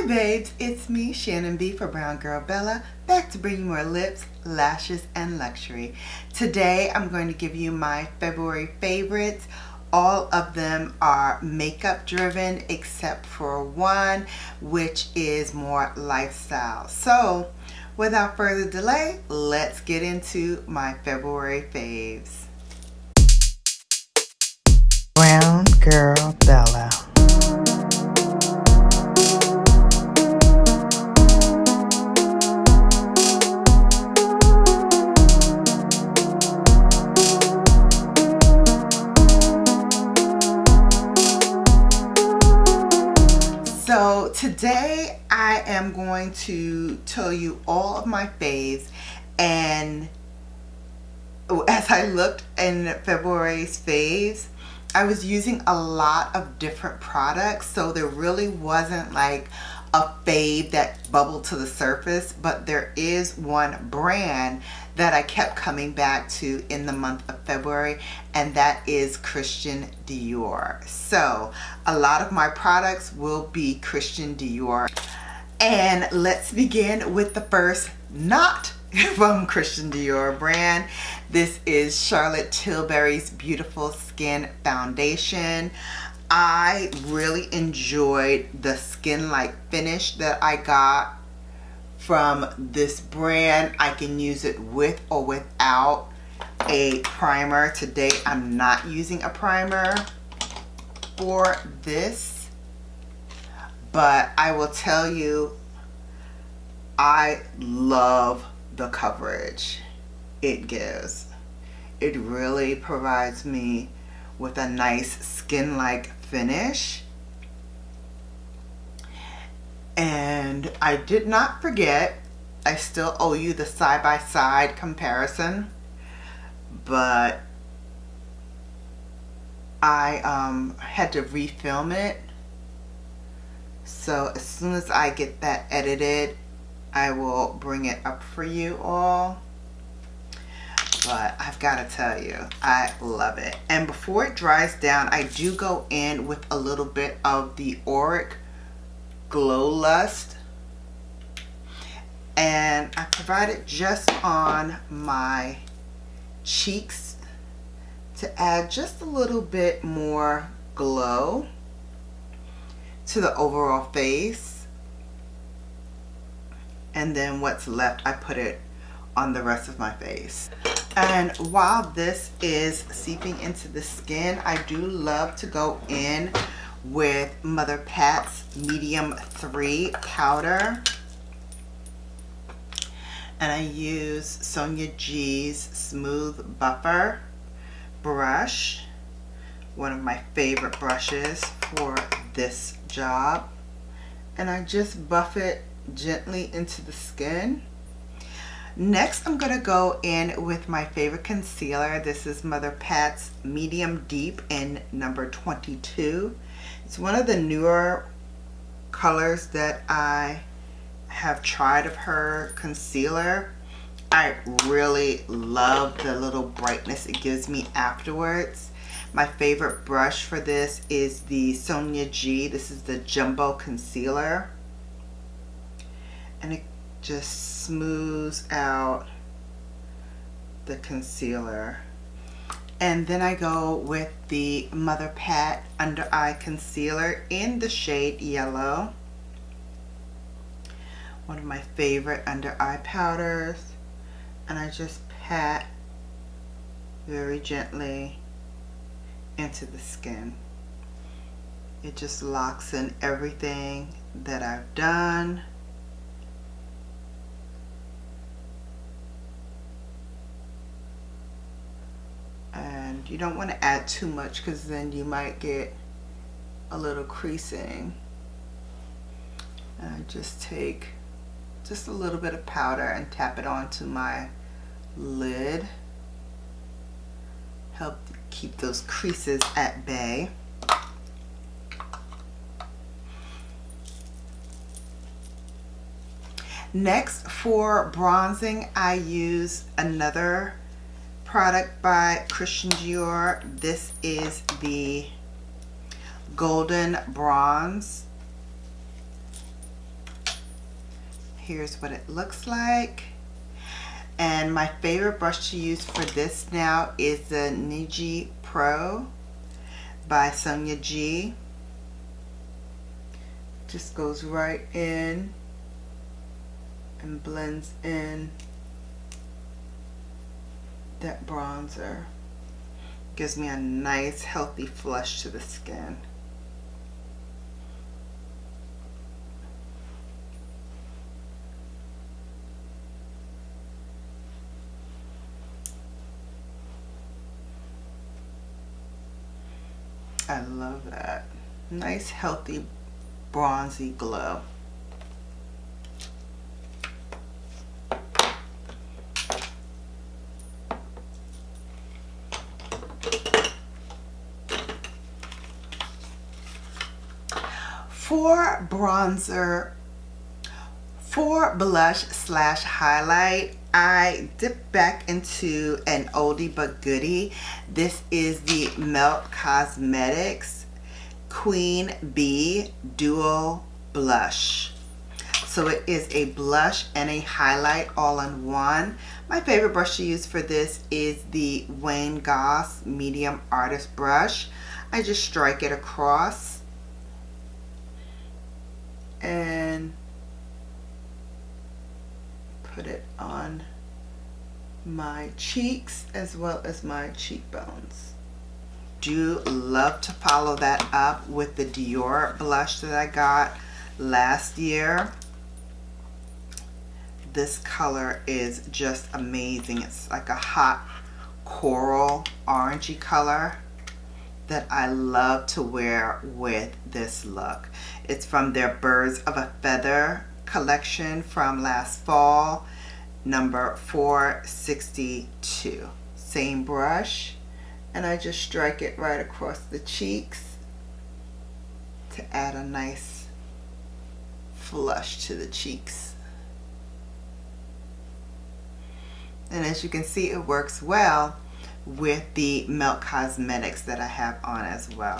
Hi babes, it's me, Shannon B for BrownGirlBella, back to bring you more lips, lashes, and luxury. Today I'm going to give you my February favorites. All of them are makeup driven except for one, which is more lifestyle. So without further delay, let's get into my February faves. BrownGirlBella. So today I am going to tell you all of my faves, and as I looked in February's faves, I was using a lot of different products, so there really wasn't like a fave that bubbled to the surface, but there is one brand that I kept coming back to in the month of February, and that is Christian Dior. So a lot of my products will be Christian Dior. And let's begin with the first not from Christian Dior brand. This is Charlotte Tilbury's Beautiful Skin Foundation. I really enjoyed the skin-like finish that I got from this brand. I can use it with or without a primer. Today I'm not using a primer for this, but I will tell you, I love the coverage it gives. It really provides me with a nice skin-like finish. And I did not forget, I still owe you the side-by-side comparison, but I had to refilm it. So as soon as I get that edited, I will bring it up for you all. But I've got to tell you, I love it. And before it dries down, I do go in with a little bit of the Auric Glow Lust, and I provide it just on my cheeks to add just a little bit more glow to the overall face. And then what's left, I put it on the rest of my face. And while this is seeping into the skin, I do love to go in with Mother Pat's Medium 3 powder. And I use Sonia G's Smooth Buffer brush, one of my favorite brushes for this job. And I just buff it gently into the skin. Next, I'm going to go in with my favorite concealer. This is Mother Pat's Medium Deep in number 22. It's one of the newer colors that I have tried of her concealer. I really love the little brightness it gives me afterwards. My favorite brush for this is the Sonia G. This is the Jumbo Concealer. And it just smooths out the concealer. And then I go with the Mother Pat Under Eye Concealer in the shade Yellow. One of my favorite under eye powders. And I just pat very gently into the skin. It just locks in everything that I've done. And you don't want to add too much because then you might get a little creasing. And I just take just a little bit of powder and tap it onto my lid. Help keep those creases at bay. Next, for bronzing, I use another product by Christian Dior. This is the Golden Bronze. here's what it looks like. And my favorite brush to use for this now is the Niji Pro by Sonia G. Just goes right in and blends in that bronzer. Gives me a nice healthy flush to the skin. I love that. Nice healthy bronzy glow. For bronzer, for blush slash highlight, I dipped back into an oldie but goodie. This is the Melt Cosmetics Queen Bee Duo Blush. So it is a blush and a highlight all in one. My favorite brush to use for this is the Wayne Goss Medium Artist Brush. I just strike it across and put it on my cheeks as well as my cheekbones. Do love to follow that up with the Dior blush that I got last year. This color is just amazing. It's like a hot coral orangey color that I love to wear with this look. It's from their Birds of a Feather collection from last fall, number 462. Same brush, and I just strike it right across the cheeks to add a nice flush to the cheeks. And as you can see, it works well with the Melt Cosmetics that I have on as well.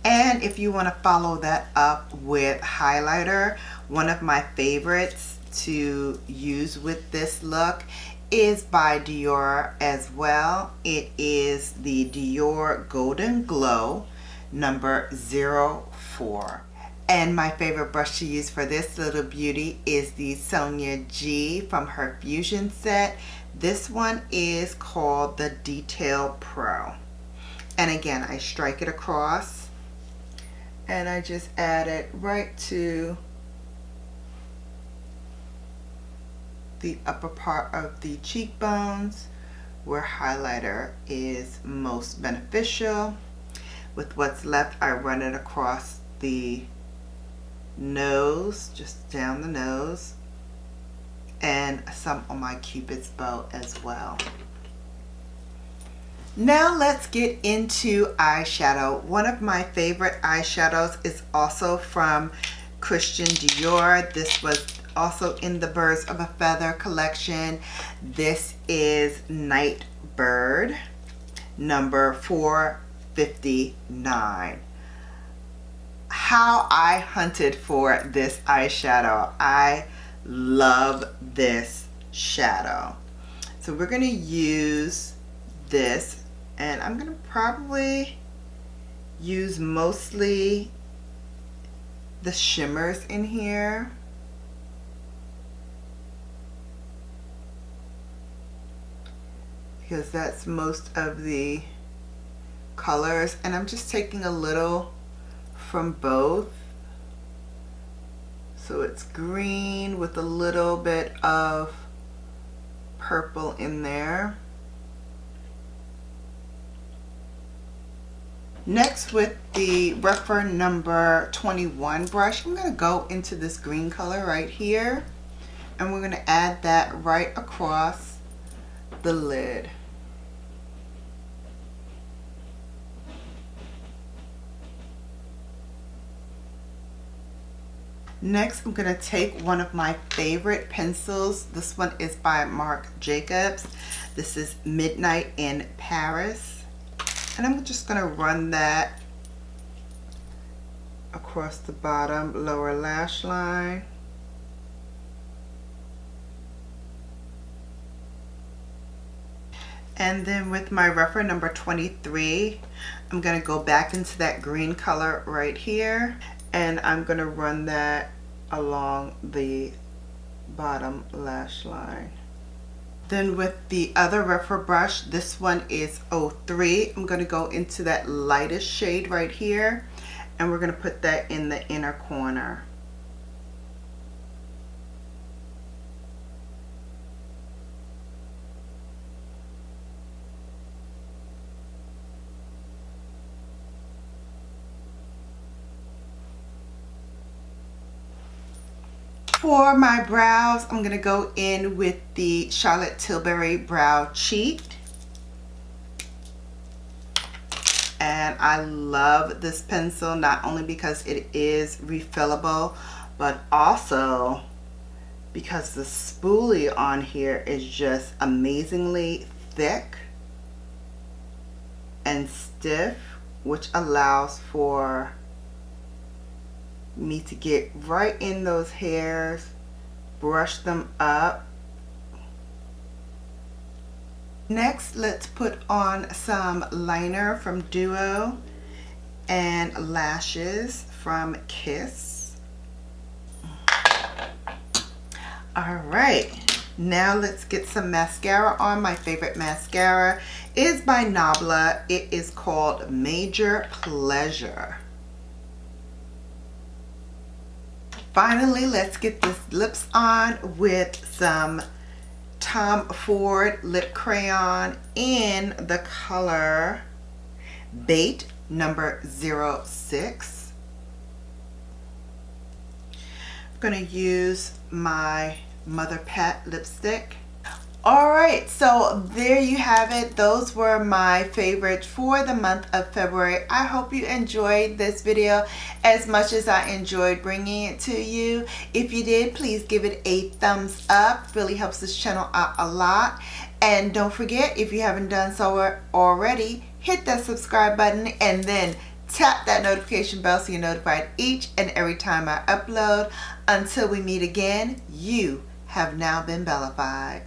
And if you want to follow that up with highlighter, one of my favorites to use with this look is by Dior as well. It is the Dior Golden Glow number 04. And my favorite brush to use for this little beauty is the Sonia G from her Fusion set. This one is called the Detail Pro. And again, I strike it across and I just add it right to the upper part of the cheekbones where highlighter is most beneficial. With what's left, I run it across the nose, just down the nose, and some on my Cupid's bow as well. Now let's get into eyeshadow. One of my favorite eyeshadows is also from Christian Dior. This was also in the Birds of a Feather collection. This is Night Bird number 459. How I hunted for this eyeshadow. I love this shadow. So we're going to use this, and I'm going to probably use mostly the shimmers in here. Because that's most of the colors, and I'm just taking a little from both. So it's green with a little bit of purple in there. Next, with the Rephr number 21 brush, I'm going to go into this green color right here, and we're going to add that right across the lid. Next, I'm going to take one of my favorite pencils. This one is by Marc Jacobs. This is Midnight in Paris. And I'm just going to run that across the bottom lower lash line. And then with my rougher number 23, I'm going to go back into that green color right here, and I'm going to run that along the bottom lash line. Then with the other rougher brush, this one is 03, I'm going to go into that lightest shade right here, and we're going to put that in the inner corner. For my brows, I'm going to go in with the Charlotte Tilbury Brow Cheat. And I love this pencil, not only because it is refillable, but also because the spoolie on here is just amazingly thick and stiff, which allows for me to get right in those hairs, brush them up. Next, let's put on some liner from Duo and lashes from Kiss. Alright, now let's get some mascara on. My favorite mascara is by Nabla. It is called Major Pleasure. Finally, let's get this lips on with some Tom Ford lip crayon in the color Bait number 06. I'm going to use my Mother Pet lipstick. Alright, so there you have it. Those were my favorites for the month of February. I hope you enjoyed this video as much as I enjoyed bringing it to you. If you did, please give it a thumbs up. Really helps this channel out a lot. And don't forget, if you haven't done so already, hit that subscribe button and then tap that notification bell so you're notified each and every time I upload. Until we meet again, you have now been Bellafied.